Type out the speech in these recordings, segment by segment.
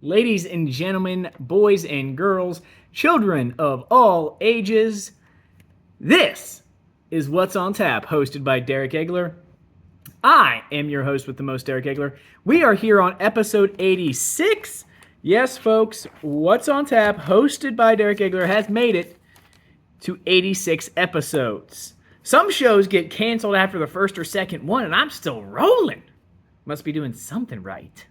ladies and gentlemen, boys and girls, children of all ages. This is What's on Tap, hosted by Derek Agler. I am your host with the most, Derek Agler. We are here on episode 86. Yes, folks, What's on Tap, hosted by Derek Agler, has made it to 86 episodes. Some shows get canceled after the first or second one, and I'm still rolling. Must be doing something right.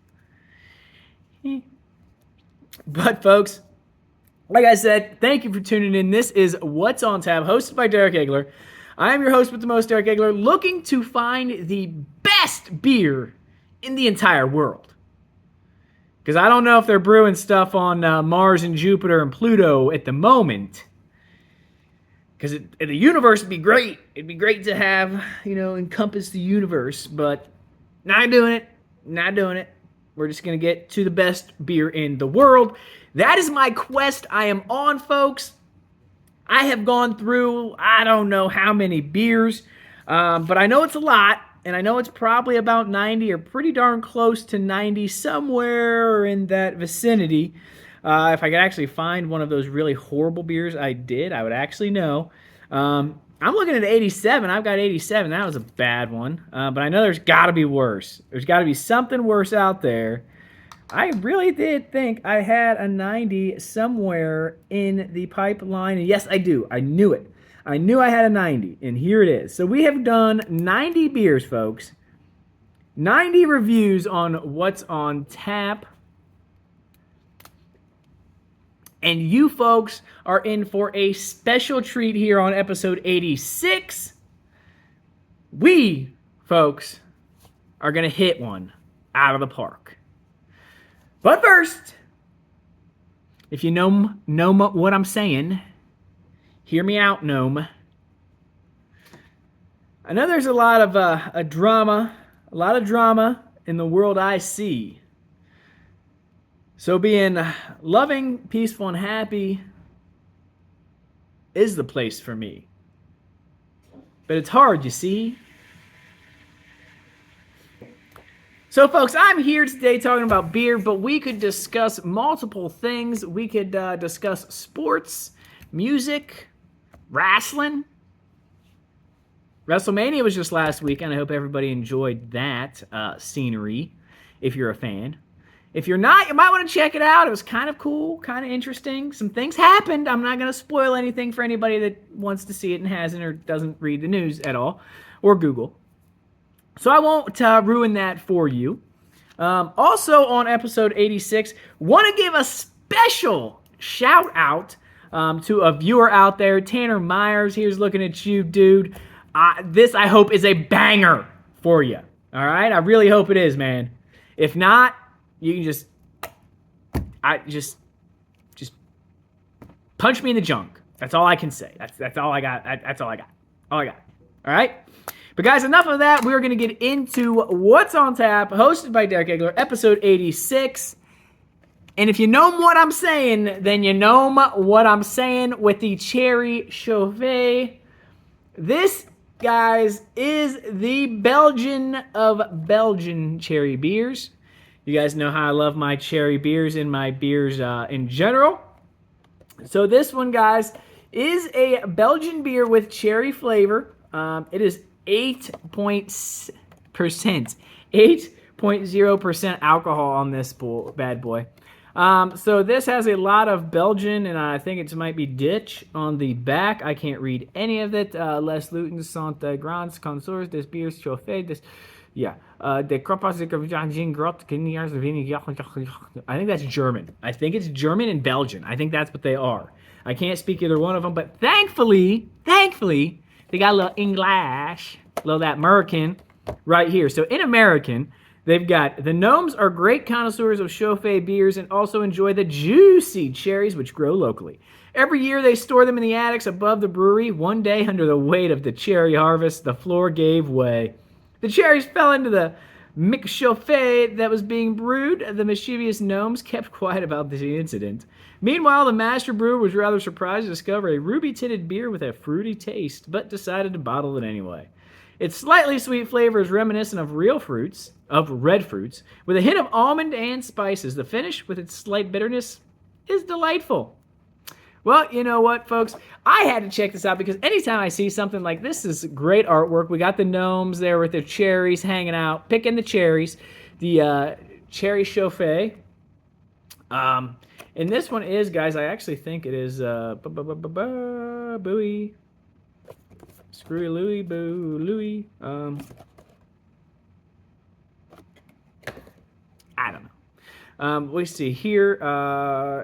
But, folks, like I said, thank you for tuning in. This is What's on Tap, hosted by Derek Agler. I am your host with the most, Derek Agler, looking to find the best beer in the entire world. Because I don't know if they're brewing stuff on Mars and Jupiter and Pluto at the moment. Because the universe would be great. It'd be great to have, encompass the universe. But not doing it. Not doing it. We're just going to get to the best beer in the world. That is my quest I am on, folks. I have gone through, I don't know how many beers, but I know it's a lot, and I know it's probably about 90 or pretty darn close to 90, somewhere in that vicinity. If I could actually find one of those really horrible beers I would actually know. I'm looking at 87. I've got 87. That was a bad one. But I know there's got to be worse. There's got to be something worse out there. I really did think I had a 90 somewhere in the pipeline. And yes, I do. I knew it. I knew I had a 90. And here it is. So we have done 90 beers, folks. 90 reviews on What's on Tap. And you folks are in for a special treat here on episode 86. We, folks, are going to hit one out of the park. But first, if you know what I'm saying, hear me out, gnome. I know there's a lot of drama in the world I see. So being loving, peaceful, and happy is the place for me. But it's hard, you see. So, folks, I'm here today talking about beer, but we could discuss multiple things. We could discuss sports, music, wrestling. WrestleMania was just last week, and I hope everybody enjoyed that scenery, if you're a fan. If you're not, you might want to check it out. It was kind of cool, kind of interesting. Some things happened. I'm not going to spoil anything for anybody that wants to see it and hasn't or doesn't read the news at all or Google. So I won't ruin that for you. Also on episode 86, want to give a special shout out to a viewer out there, Tanner Myers. Here's looking at you, dude. This, I hope, is a banger for you. All right? I really hope it is, man. If not, you can just punch me in the junk. That's all I can say. That's all I got. That's all I got. All I got. All right? But guys, enough of that. We're going to get into What's on Tap, hosted by Derek Agler, episode 86. And if you know what I'm saying, then you know what I'm saying with the Cherry Chouffee. This, guys, is the Belgian of Belgian cherry beers. You guys know how I love my cherry beers and my beers in general. So this one, guys, is a Belgian beer with cherry flavor. It is 8.0% alcohol on this bad boy. So this has a lot of Belgian, and I think it might be Dutch on the back. I can't read any of it. Les Lutens sont grands consors des biers chauffés. De Kropas I think that's German. I think it's German and Belgian. I think that's what they are. I can't speak either one of them, but thankfully, they got a little English, a little that American right here. So in American, they've got the gnomes are great connoisseurs of Chouffee beers and also enjoy the juicy cherries which grow locally. Every year they store them in the attics above the brewery. One day, under the weight of the cherry harvest, the floor gave way. The cherries fell into the mix Chouffee that was being brewed. The mischievous gnomes kept quiet about the incident. Meanwhile, the master brewer was rather surprised to discover a ruby-tinted beer with a fruity taste, but decided to bottle it anyway. Its slightly sweet flavor is reminiscent of red fruits, with a hint of almond and spices. The finish, with its slight bitterness, is delightful. Well, you know what, folks? I had to check this out because anytime I see something like this is great artwork. We got the gnomes there with their cherries hanging out, picking the cherries. The cherry Chouffee. And this one is, guys, I actually think it is Bowie. Screwy Louie, Boo Louie. I don't know. We see here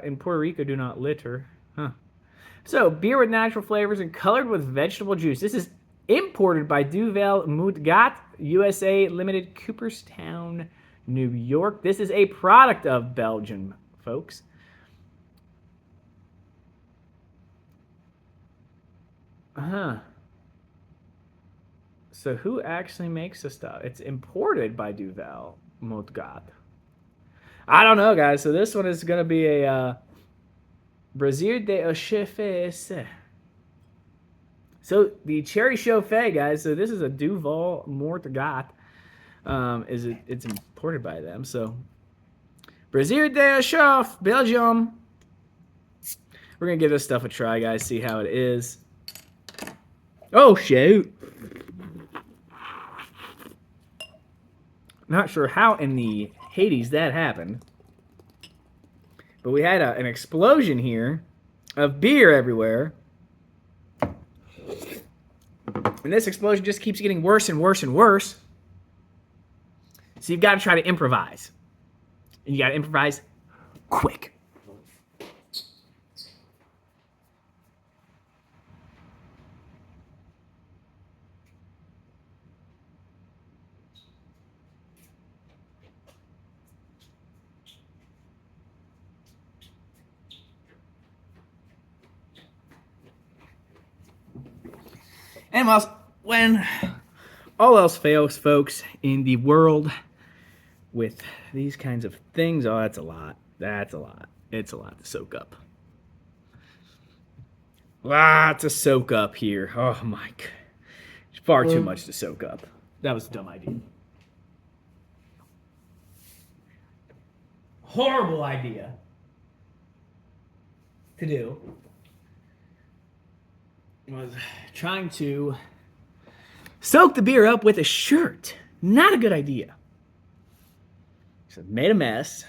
in Puerto Rico, do not litter. Huh. So, beer with natural flavors and colored with vegetable juice. This is imported by Duvel Moutgat, USA Limited, Cooperstown, New York. This is a product of Belgium, folks. So who actually makes the stuff? It's imported by Duvel Moutgat. I don't know, guys. So this one is going to be a Brasserie de Chouffee. So the cherry Chouffee, guys. So this is a Duvel Moutgat. It's imported by them. So Brasserie de Chouffee, Belgium. We're going to give this stuff a try, guys. See how it is. Oh, shoot. Not sure how in the Hades that happened. But we had an explosion here of beer everywhere. And this explosion just keeps getting worse and worse and worse. So you've got to try to improvise. And you got to improvise quick. And when all else fails, folks, in the world with these kinds of things, oh, that's a lot. That's a lot. It's a lot to soak up. Lots to soak up here. Oh, my God. Far too much to soak up. That was a dumb idea. Horrible idea to do. Was trying to soak the beer up with a shirt. Not a good idea. So I've made a mess.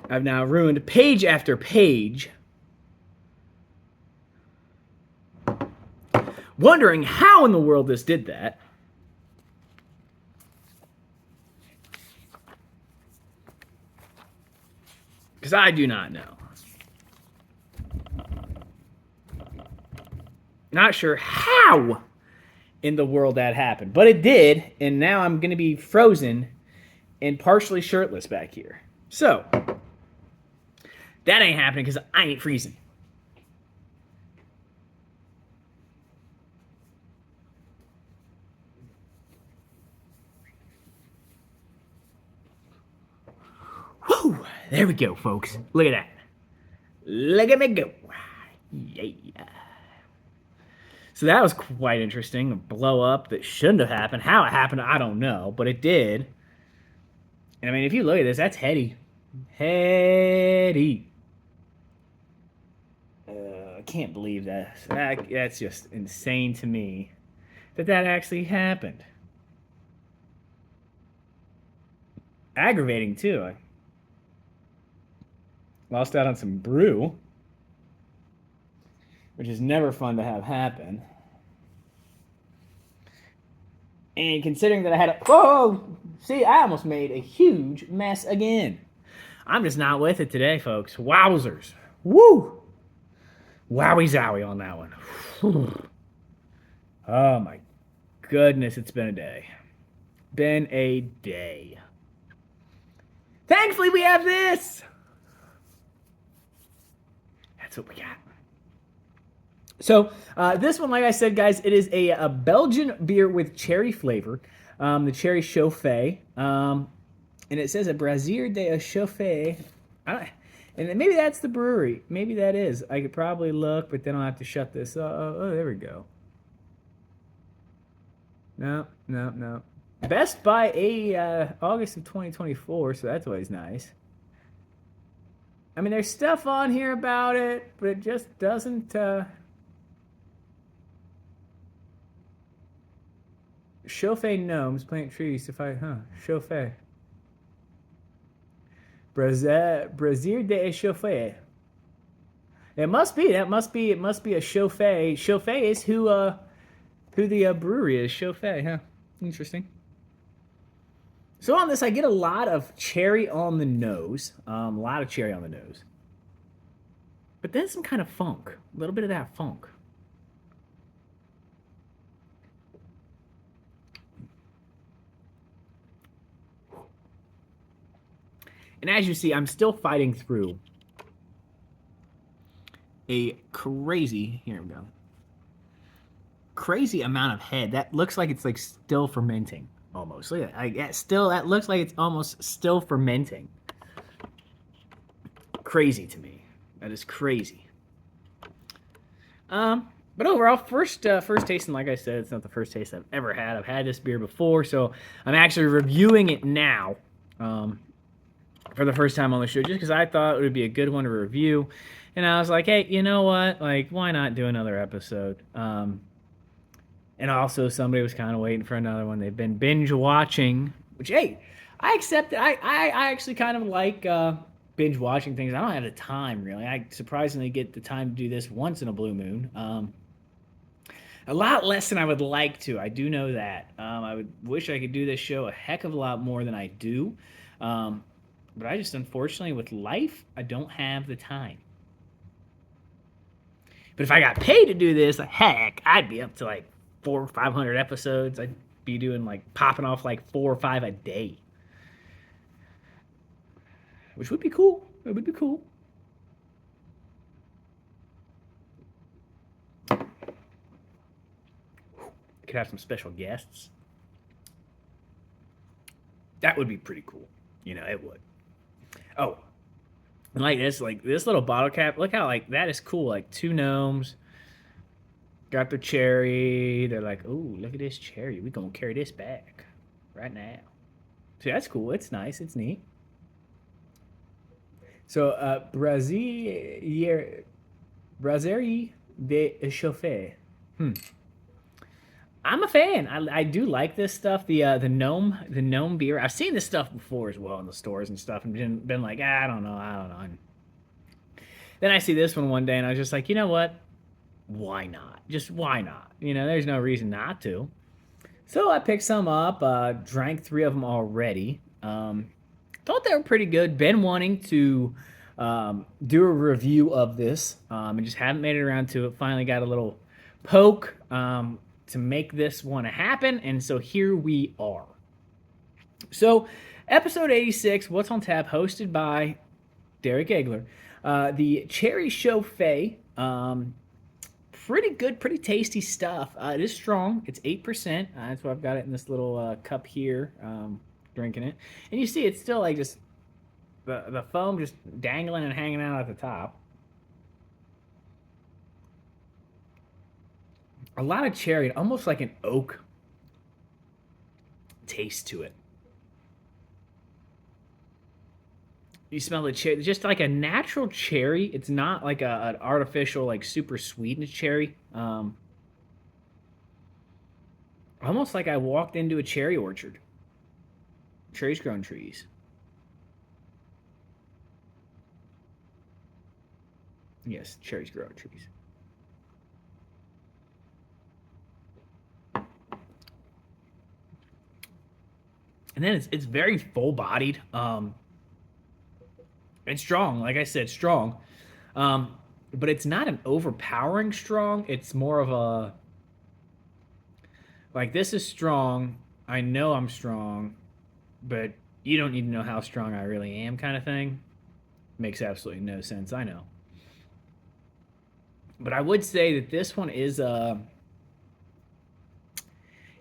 I've now ruined page after page. Wondering how in the world this did that. Because I do not know. Not sure how in the world that happened, but it did, and now I'm going to be frozen and partially shirtless back here. So, that ain't happening because I ain't freezing. Woo! There we go, folks. Look at that. Look at me go. Yeah. So that was quite interesting. A blow up that shouldn't have happened. How it happened, I don't know, but it did. And I mean, if you look at this, that's heady. Heady. I can't believe that. That's just insane to me that actually happened. Aggravating, too. I lost out on some brew, which is never fun to have happen. And considering that I had a... Whoa! See, I almost made a huge mess again. I'm just not with it today, folks. Wowzers. Woo! Wowie zowie on that one. Whew. Oh, my goodness, it's been a day. Been a day. Thankfully, we have this. That's what we got. So this one, like I said, guys, it is a Belgian beer with cherry flavor, the cherry Chouffee, and it says a Brasserie de Chouffee. And maybe that's the brewery. Maybe that is. I could probably look, but then I'll have to shut this. Oh, there we go. No, no, no. Best by August of 2024, so that's always nice. I mean, there's stuff on here about it, but it just doesn't. Chouffee gnomes plant trees to fight. Chouffee. Brasserie de Chouffee. It must be. That must be. It must be a Chouffee. Chouffee is who the brewery is. Chouffee, huh? Interesting. So on this, I get a lot of cherry on the nose. A lot of cherry on the nose. But then some kind of funk. A little bit of that funk. And as you see, I'm still fighting through a crazy, here we go, crazy amount of head. That looks like it's like still fermenting almost. Look at that. Still, that looks like it's almost still fermenting. Crazy to me. That is crazy. But overall, first tasting, like I said, it's not the first taste I've ever had. I've had this beer before, so I'm actually reviewing it now. For the first time on the show, just because I thought it would be a good one to review. And I was like, hey, you know what? Like, why not do another episode? And also, somebody was kind of waiting for another one. They've been binge watching, which, hey, I accept it. I actually kind of like binge watching things. I don't have the time, really. I surprisingly get the time to do this once in a blue moon. A lot less than I would like to. I do know that. I would wish I could do this show a heck of a lot more than I do. But I just, unfortunately, with life, I don't have the time. But if I got paid to do this, heck, I'd be up to like 400 or 500 episodes. I'd be doing like popping off like 4 or 5 a day. Which would be cool. It would be cool. Could have some special guests. That would be pretty cool. You know, it would. Oh, and like this little bottle cap. Look how like that is cool. Like 2 gnomes got their cherry. They're like, oh, look at this cherry. We gonna carry this back right now. So that's cool. It's nice. It's neat. So Brasserie de Chouffee. I'm a fan. I do like this stuff. The gnome beer. I've seen this stuff before as well in the stores and stuff, and been like, I don't know. And then I see this one day, and I was just like, you know what? Why not? Just why not? You know, there's no reason not to. So I picked some up. Drank 3 of them already. Thought they were pretty good. Been wanting to do a review of this, and just haven't made it around to it. Finally got a little poke. To make this one happen, and so here we are. So, episode 86, What's on Tap, hosted by Derek Agler. The Cherry Chouffee, pretty good, pretty tasty stuff. It is strong. It's 8%. That's why I've got it in this little cup here, drinking it. And you see it's still like just the foam just dangling and hanging out at the top. A lot of cherry, almost like an oak taste to it. You smell the cherry, just like a natural cherry. It's not like an artificial, like super sweetened cherry. Almost like I walked into a cherry orchard. Cherries grow on trees. Yes, cherries grow on trees. And then it's very full bodied. It's strong, like I said, strong. But it's not an overpowering strong. It's more of a like this is strong. I know I'm strong, but you don't need to know how strong I really am, kind of thing. Makes absolutely no sense. I know. But I would say that this one is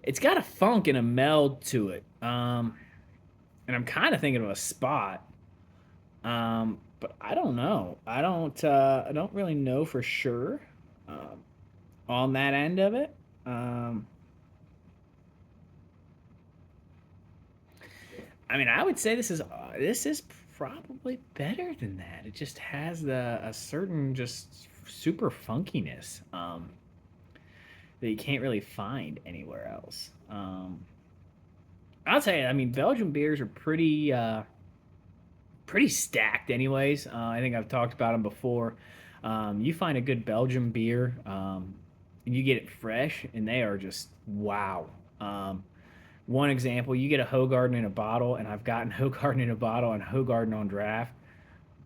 it's got a funk and a meld to it. And I'm kind of thinking of a spot. But I don't know. I don't really know for sure on that end of it. I mean, I would say this is probably better than that. It just has a certain just super funkiness that you can't really find anywhere else. I'll tell you, I mean, Belgian beers are pretty stacked, anyways. I think I've talked about them before. You find a good Belgian beer, and you get it fresh, and they are just wow. Um, One example, you get a Hogarden in a bottle, and I've gotten Hogarden in a bottle and Hogarden on draft.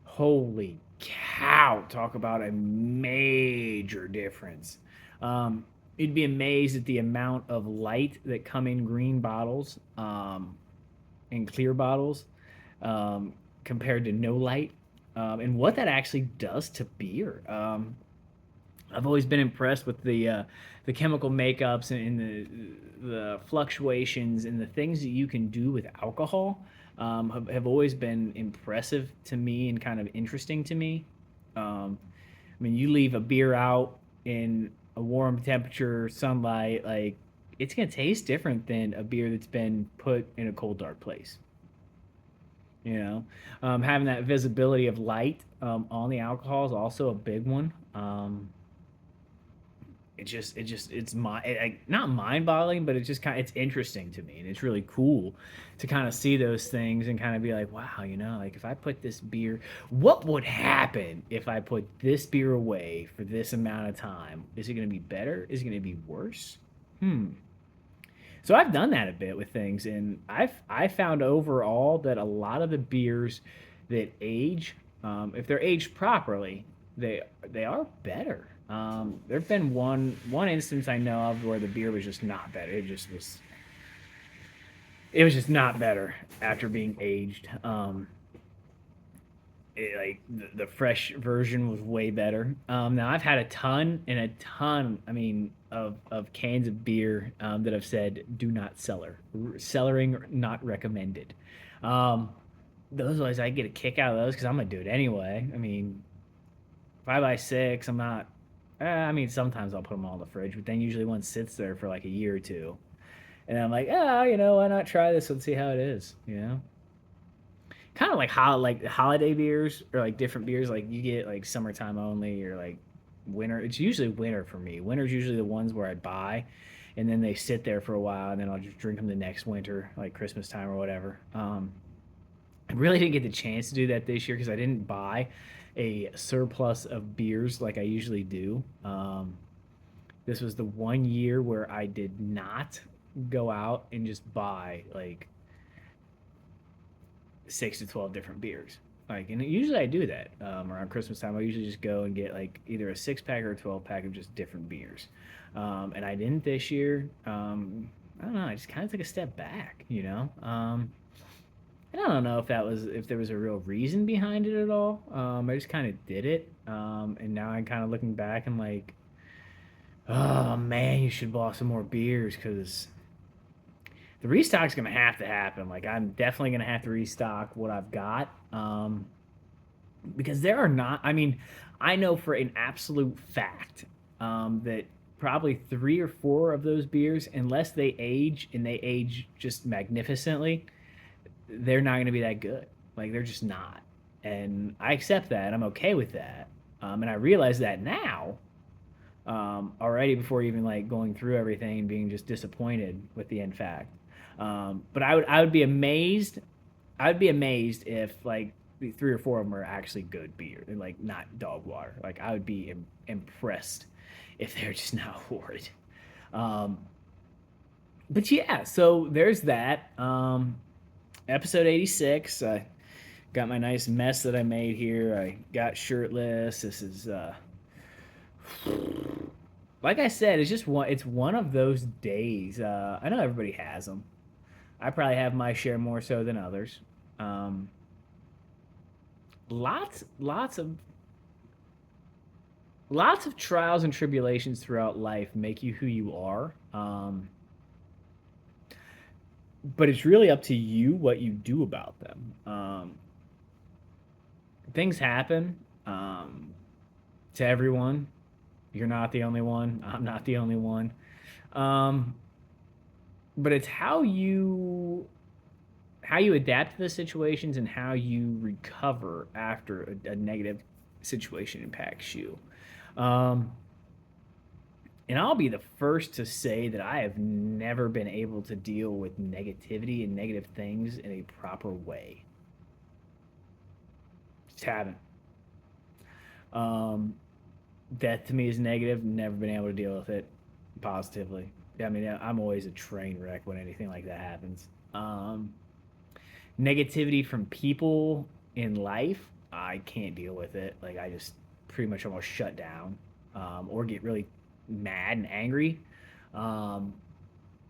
Holy cow! Talk about a major difference. Um, you'd be amazed at the amount of light that come in green bottles and clear bottles um, compared to no light, and what that actually does to beer. I've always been impressed with the chemical makeups and the fluctuations and the things that you can do with alcohol. Have always been impressive to me and kind of interesting to me. I mean, you leave a beer out in a warm temperature, sunlight, like it's gonna taste different than a beer that's been put in a cold, dark place. You know, having that visibility of light on the alcohol is also a big one. Not mind boggling, but it's just kind of, it's interesting to me, and it's really cool to kind of see those things and kind of be like, wow, like if I put this beer, what would happen if I put this beer away for this amount of time? Is it going to be better? Is it going to be worse? Hmm. So I've done that a bit with things, and I found overall that a lot of the beers that age, if they're aged properly, they are better. There've been one instance I know of where the beer was just not better. It was just not better after being aged. Like the fresh version was way better. Now I've had a ton and a ton. I mean, of cans of beer that have said do not cellaring not recommended. Um, those ones I get a kick out of those because I'm gonna do it anyway. I mean, 5 by 6. I'm not. I mean, sometimes I'll put them all in the fridge, but then usually one sits there for like a year or two, and I'm like, why not try this and see how it is? Kind of like holiday beers or like different beers. Like you get like summertime only or like winter. It's usually winter for me. Winter's usually the ones where I buy, and then they sit there for a while, and then I'll just drink them the next winter, like Christmas time or whatever. I really didn't get the chance to do that this year because I didn't buy a surplus of beers like I usually do. This was the one year where I did not go out and just buy like 6 to 12 different beers. Like, and usually I do that around Christmas time. I usually just go and get like either a 6 pack or a 12 pack of just different beers. And I didn't this year. I don't know. I just kind of took a step back, and I don't know if there was a real reason behind it at all. I just kind of did it, and now I'm kind of looking back and like, oh man, you should buy some more beers because the restock's gonna have to happen. Like I'm definitely gonna have to restock what I've got. Because there are not. I mean, I know for an absolute fact that probably 3 or 4 of those beers, unless they age and they age just magnificently, they're not going to be that good. Like they're just not, and I accept that. I'm okay with that, and I realize that now already before even like going through everything and being just disappointed with the end fact. But I would be amazed. I'd be amazed if like the 3 or 4 of them are actually good beer and like not dog water. Like I would be impressed if they're just not horrid. Um, but yeah, so there's that. Episode 86. I got my nice mess that I made here. I got shirtless. This is like I said, it's one of those days. I know everybody has them. I probably have my share more so than others. Um, lots of trials and tribulations throughout life make you who you are. But it's really up to you what you do about them. Things happen to everyone. You're not the only one. I'm not the only one. Um, but it's how you adapt to the situations and how you recover after a negative situation impacts you. Um, and I'll be the first to say that I have never been able to deal with negativity and negative things in a proper way. Just haven't. Um, Death to me is negative. Never been able to deal with it positively. I mean, I'm always a train wreck when anything like that happens. Negativity from people in life, I can't deal with it. Like, I just pretty much almost shut down, or get really mad and angry. Um,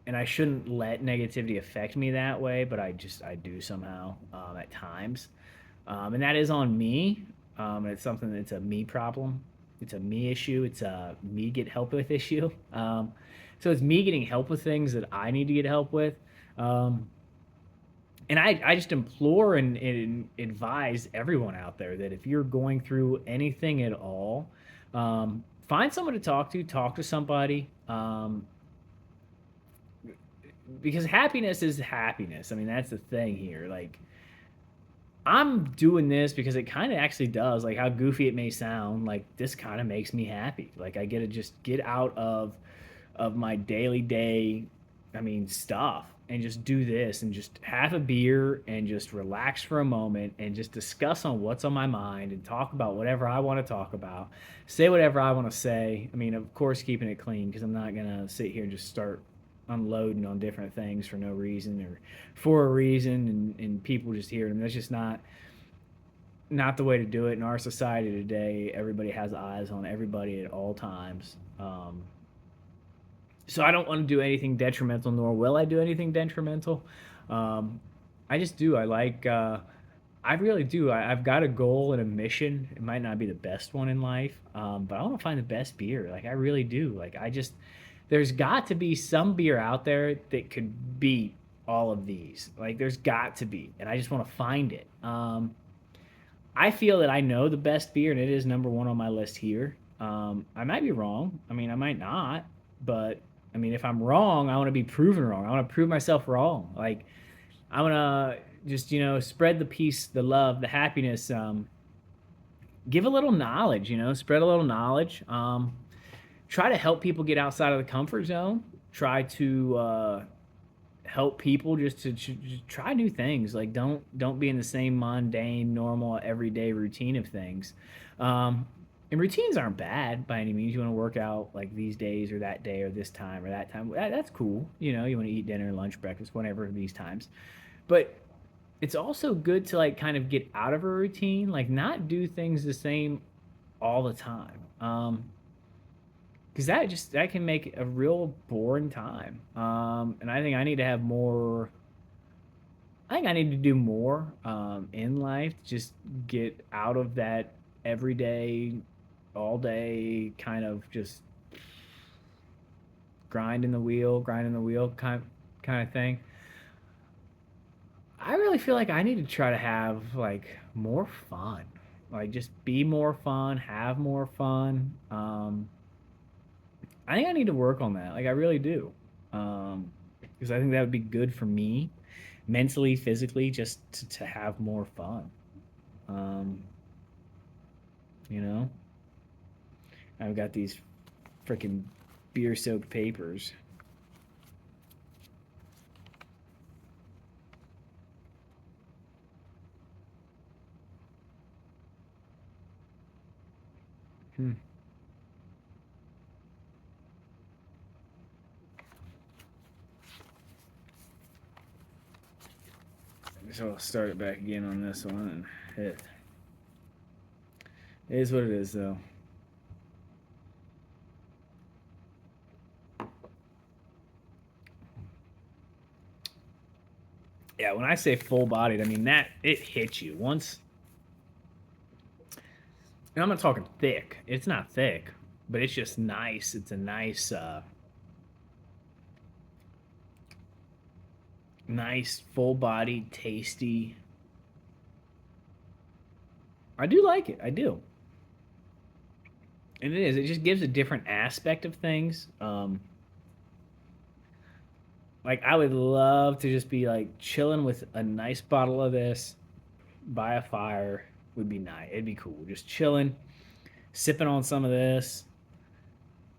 and I shouldn't let negativity affect me that way, but I do somehow, at times, and that is on me. And it's something that's a me problem. It's a me issue. It's a me get help with issue. So it's me getting help with things that I need to get help with. Um, and I just implore and advise everyone out there that if you're going through anything at all, find someone to talk to somebody, because happiness is happiness. I mean, that's the thing here. Like, I'm doing this because it kind of actually does, like how goofy it may sound, like this kind of makes me happy. Like I get to just get out of my daily day, I mean, stuff, and just do this and just have a beer and just relax for a moment and just discuss on what's on my mind and talk about whatever I want to talk about, say whatever I want to say. I mean, of course, keeping it clean because I'm not going to sit here and just start unloading on different things for no reason or for a reason, and people just hear them. That's just not the way to do it in our society today. Everybody has eyes on everybody at all times. So I don't want to do anything detrimental, nor will I do anything detrimental. Um, I just do. I really do. I've got a goal and a mission. It might not be the best one in life, but I want to find the best beer. Like I really do. Like there's got to be some beer out there that could beat all of these. Like there's got to be, and I just want to find it. I feel that I know the best beer, and it is number one on my list here. I might be wrong. I mean, I might not, but I mean, if I'm wrong, I want to be proven wrong. I want to prove myself wrong. Like I want to just spread the peace, the love, the happiness. Give a little knowledge. Spread a little knowledge. Try to help people get outside of the comfort zone. Try to help people just try new things. Like don't be in the same mundane, normal, everyday routine of things. And routines aren't bad by any means. You want to work out like these days or that day or this time or that time. That's cool. You want to eat dinner, lunch, breakfast, whatever these times. But it's also good to like kind of get out of a routine, like not do things the same all the time. Because that can make a real boring time. And I think I need to have more. I think I need to do more, in life. Just get out of that everyday, all day kind of just grinding the wheel kind of thing. I really feel like I need to try to have like more fun, like just be more fun, have more fun. I think I need to work on that. Like I really do, because I think that would be good for me, mentally, physically, just to have more fun. Um, you know, I've got these freaking beer-soaked papers. Hmm. So I'll start it back again on this one. And it is what it is, though. Yeah, when I say full-bodied, I mean that it hits you once. And I'm not talking thick. It's not thick, but it's just nice. It's a nice, nice full-bodied, tasty. I do like it. I do, and it is. It just gives a different aspect of things. Like, I would love to just be like chilling with a nice bottle of this by a fire. Would be nice. It'd be cool. Just chilling, sipping on some of this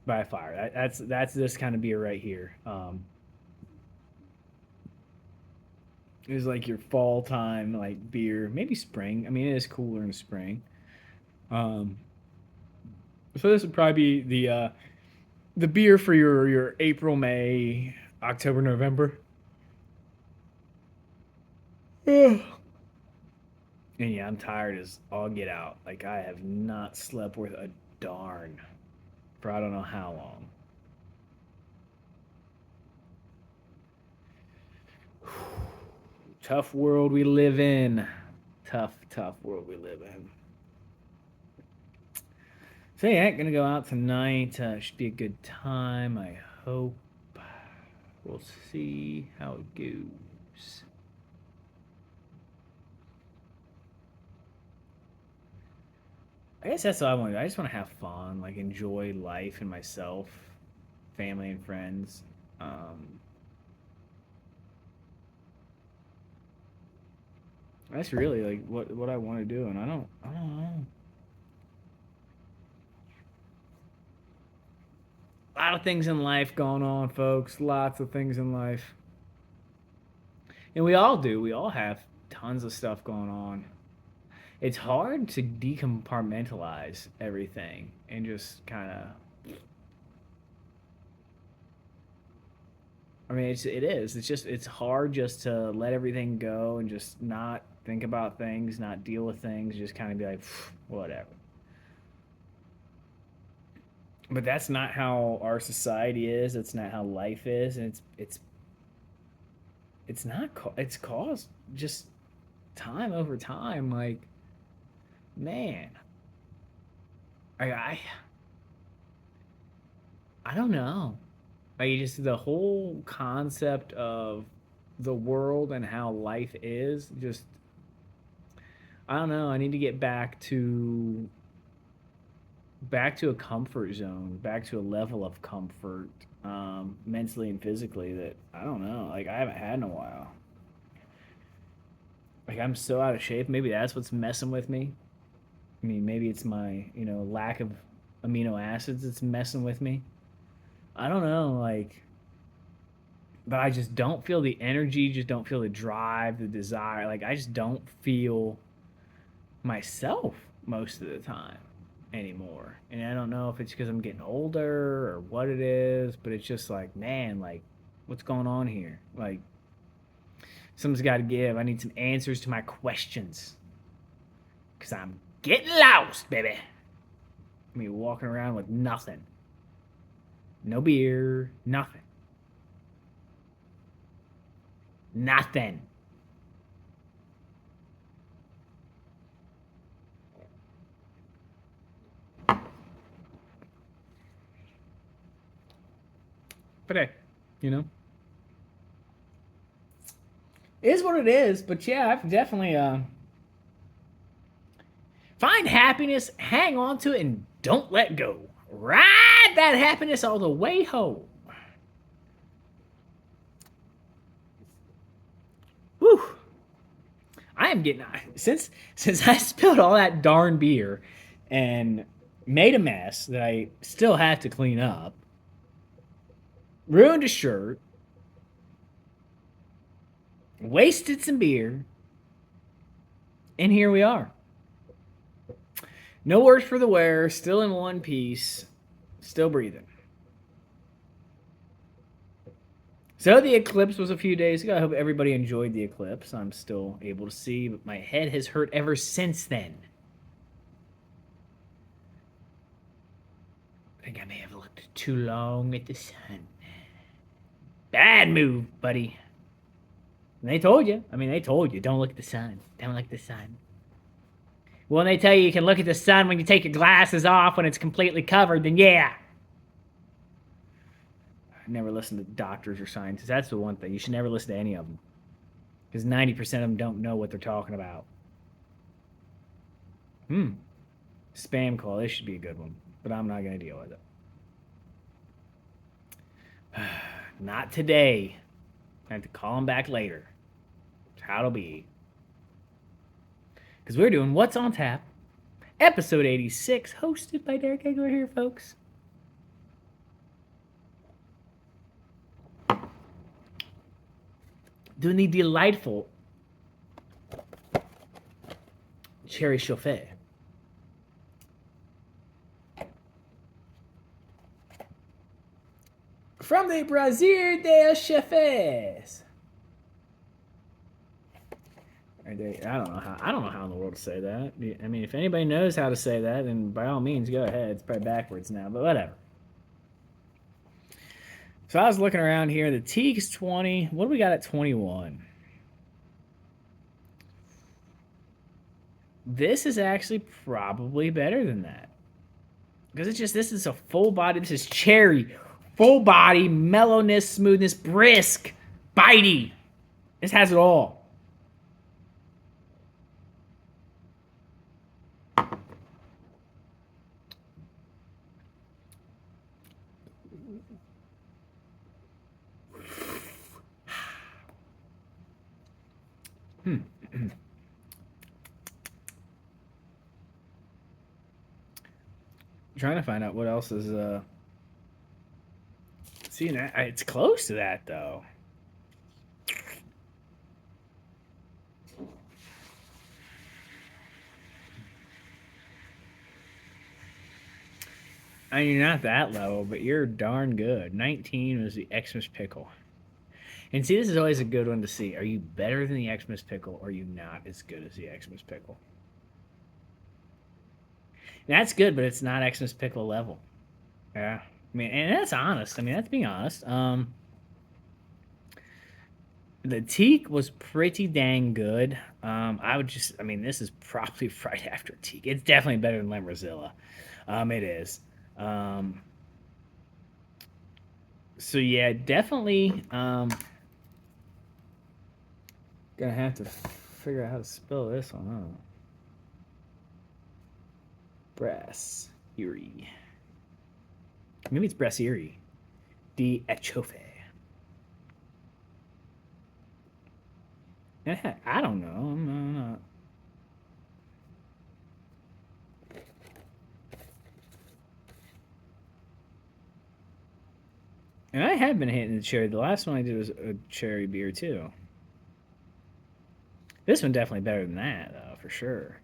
by a fire. That's this kind of beer right here. It was like your fall time like beer, maybe spring. I mean, it is cooler in spring. Um, so this would probably be the beer for your April, May, October, November. And yeah, I'm tired as all get out. Like, I have not slept worth a darn for I don't know how long. Tough world we live in. Tough world we live in. So yeah, gonna go out tonight. Should be a good time. I hope. We'll see how it goes. I guess that's all I want to do. I just want to have fun, like enjoy life and myself, family and friends. Um, that's really like what I want to do, and I don't know. A lot of things in life going on, folks. Lots of things in life, and we all do. We all have tons of stuff going on. It's hard to decompartmentalize everything and just kind of. I mean, it is. It's just it's hard just to let everything go and just not think about things, not deal with things, just kind of be like, whatever. But that's not how our society is. It's not how life is, and it's not. It's caused just time over time. Like, man, I I, I don't know. Like, just the whole concept of the world and how life is just I don't know. I need to get back to a comfort zone, back to a level of comfort, mentally and physically that I don't know. Like, I haven't had in a while. Like, I'm so out of shape. Maybe that's what's messing with me. I mean, maybe it's my lack of amino acids that's messing with me. I don't know. Like, but I just don't feel the energy. Just don't feel the drive, the desire. Like, I just don't feel myself most of the time anymore. And I don't know if it's because I'm getting older or what it is, but it's just like, man, like, what's going on here? Like, something's got to give. I need some answers to my questions because I'm getting lost, baby. I mean, walking around with nothing, no beer, nothing, nothing. But hey, you know, it is what it is. But yeah, I've definitely find happiness, hang on to it, and don't let go. Ride that happiness all the way home. Whew. I am getting since I spilled all that darn beer and made a mess that I still have to clean up, ruined a shirt, wasted some beer, and here we are. No worse for the wear, still in one piece, still breathing. So the eclipse was a few days ago. I hope everybody enjoyed the eclipse. I'm still able to see, but my head has hurt ever since then. I think I may have looked too long at the sun. Bad move, buddy. And they told you. I mean, they told you, don't look at the sun. Don't look at the sun. Well, when they tell you can look at the sun when you take your glasses off when it's completely covered, then yeah. I never listen to doctors or scientists. That's the one thing. You should never listen to any of them. Because 90% of them don't know what they're talking about. Spam call. This should be a good one. But I'm not going to deal with it. Not today. I have to call him back later. That's how it'll be. Because we're doing What's on Tap, episode 86, hosted by Derek Agler here, folks. Doing the delightful cherry chouffee. From the Brasserie des Chouffes. I don't know how in the world to say that. I mean, if anybody knows how to say that, then by all means, go ahead. It's probably backwards now, but whatever. So I was looking around here. The teak's 20. What do we got at 21? This is actually probably better than that. Because it's just, this is a full body. This is cherry. Full body, mellowness, smoothness, brisk, bitey. This has it all. Trying to find out what else is see, it's close to that though. I mean, you're not that low, but you're darn good. 19 was the Xmas pickle. And see, this is always a good one to see. Are you better than the Xmas pickle, or are you not as good as the Xmas pickle? And that's good, but it's not Xmas pickle level. Yeah. I mean, and that's honest. I mean, that's being honest. The teak was pretty dang good. I mean, this is probably right after teak. It's definitely better than Lemrazilla. It is. So yeah, definitely. Gonna have to figure out how to spell this one out. Brasserie. Maybe it's Brasserie. The Chouffee. I don't know. I'm not. And I have been hitting the cherry. The last one I did was a cherry beer too. This one definitely better than that, though, for sure.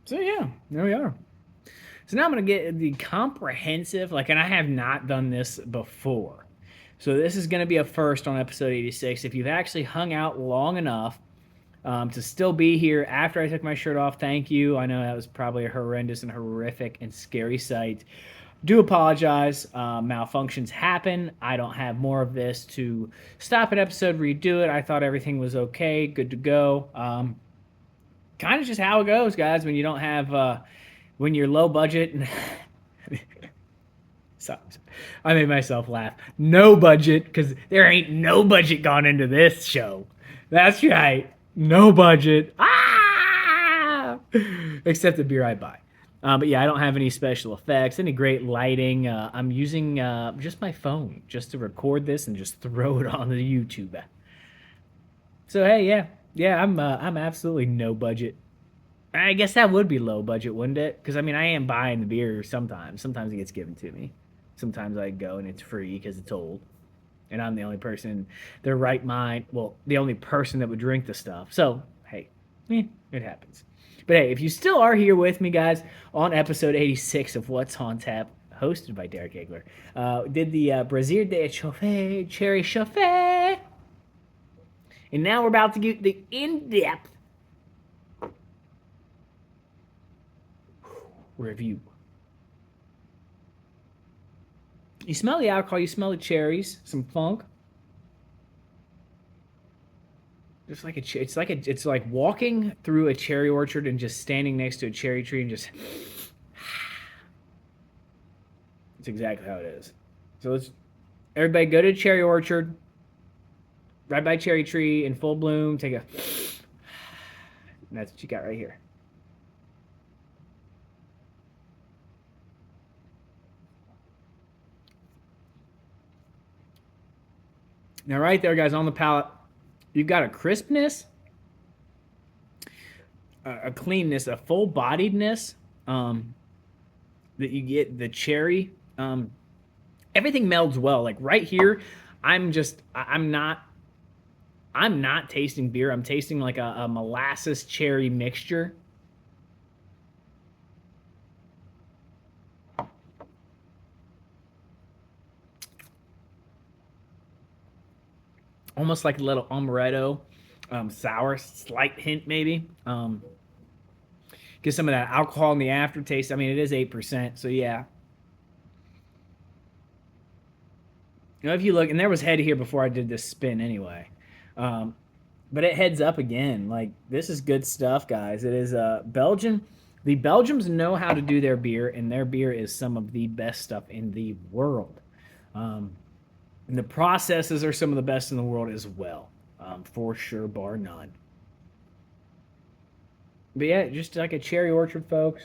So yeah, there we are. So now I'm going to get the comprehensive, and I have not done this before. So this is going to be a first on episode 86. If you've actually hung out long enough to still be here after I took my shirt off, thank you. I know that was probably a horrendous and horrific and scary sight. Do apologize. Malfunctions happen. I don't have more of this to stop an episode, redo it. I thought everything was okay, good to go. Kind of just how it goes, guys, when you don't have, when you're low budget. So, I made myself laugh. No budget, because there ain't no budget gone into this show. That's right. No budget. Ah! Except the beer I buy. But yeah, I don't have any special effects, any great lighting. I'm using just my phone just to record this and just throw it on the YouTube. So hey, yeah, I'm absolutely no budget. I guess that would be low budget, wouldn't it? Because I mean, I am buying the beer sometimes. Sometimes it gets given to me. Sometimes I go and it's free because it's old, and I'm the only person in their right mind. Well, the only person that would drink the stuff. So hey, it happens. But hey, if you still are here with me, guys, on episode 86 of What's on Tap, hosted by Derek Agler, did the Brasserie des Chouffes Cherry Chouffee. And now we're about to get the in-depth review. You smell the alcohol, you smell the cherries, some funk. Just like it's like walking through a cherry orchard and just standing next to a cherry tree and just. It's exactly how it is. So let's everybody go to a cherry orchard, right by cherry tree in full bloom. Take a. And that's what you got right here. Now, right there, guys, on the palate, you've got a crispness, a cleanness, a full-bodiedness that you get, the cherry. Everything melds well. Like right here, I'm not tasting beer. I'm tasting like a molasses cherry mixture. Almost like a little amaretto, sour, slight hint maybe. Get some of that alcohol in the aftertaste. I mean, it is 8%, so yeah. You know, if you look, and there was head here before I did this spin anyway. But it heads up again. Like, this is good stuff, guys. It is Belgian. The Belgians know how to do their beer, and their beer is some of the best stuff in the world. And the processes are some of the best in the world as well, for sure, bar none. But yeah, just like a cherry orchard, folks.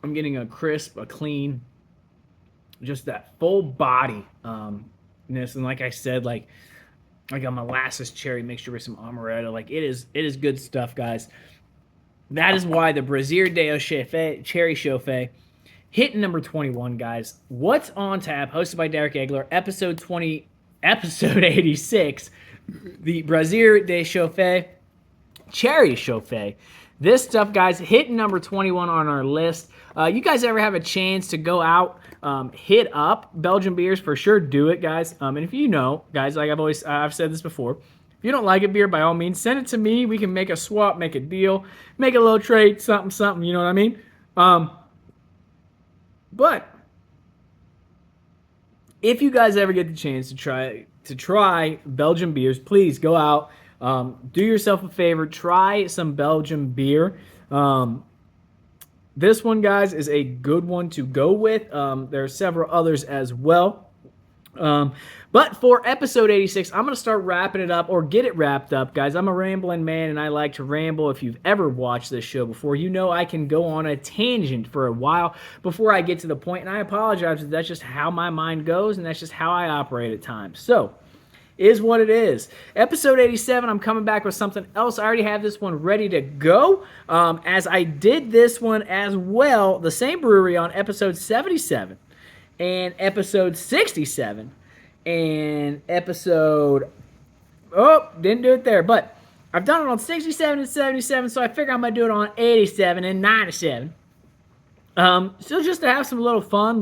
I'm getting a crisp, a clean, just that full body ness, and like I said, like a molasses cherry mixture with some amaretto. Like it is good stuff, guys. That is why the Brasserie de Chouffee Cherry Chouffee hitting number 21, guys. What's on tap? Hosted by Derek Agler, episode 86. The Brasserie de Chouffee Cherry Chouffee. This stuff, guys, hitting number 21 on our list. You guys ever have a chance to go out, hit up Belgian beers, for sure do it, guys. And if you know, guys, like I've said this before, if you don't like a beer, by all means, send it to me. We can make a swap, make a deal, make a little trade, something, you know what I mean? But if you guys ever get the chance to try Belgian beers, please go out, do yourself a favor, try some Belgian beer. This one, guys, is a good one to go with. There are several others as well. But for episode 86, I'm going to start wrapping it up, or get it wrapped up, guys. I'm a rambling man, and I like to ramble. If you've ever watched this show before, you know I can go on a tangent for a while before I get to the point, and I apologize. That's just how my mind goes, and that's just how I operate at times. So, is what it is. Episode 87, I'm coming back with something else. I already have this one ready to go, as I did this one as well, the same brewery, on episode 77 and episode 67 and episode, didn't do it there, but I've done it on 67 and 77, so I figure I'm going to do it on 87 and 97. So just to have some little fun,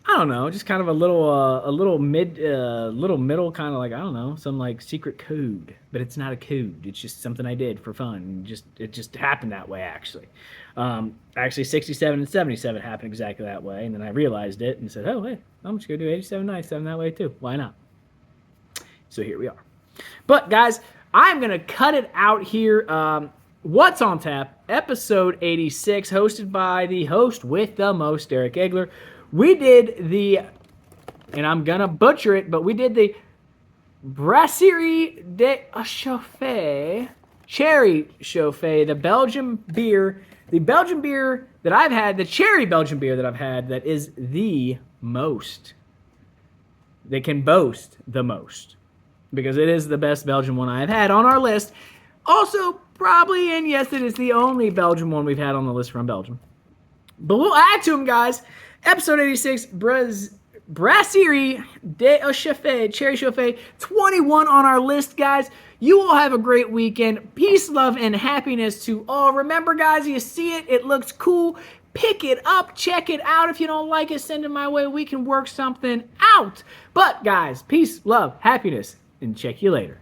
I don't know, just kind of a little middle kind of, like, I don't know, some like secret code, but it's not a code. It's just something I did for fun. It just happened that way, actually. Actually, 67 and 77 happened exactly that way, and then I realized it and said, oh, hey, I'm just going to do 87 and 97 that way too. Why not? So here we are. But, guys, I'm going to cut it out here. What's on Tap, episode 86, hosted by the host with the most, Derek Agler. We did the, and I'm going to butcher it, but we did the Brasserie de Chouffee Cherry Chouffee, the Belgian beer that I've had, the cherry Belgian beer that I've had that is the most, that can boast the most, because it is the best Belgian one I've had on our list. Also, probably, and yes, it is the only Belgian one we've had on the list from Belgium. But we'll add to them, guys. Episode 86, Brasserie de Chouffee, Cherry Chouffee, 21 on our list, guys. You all have a great weekend. Peace, love, and happiness to all. Remember, guys, you see it, it looks cool. Pick it up, check it out. If you don't like it, send it my way. We can work something out. But, guys, peace, love, happiness, and check you later.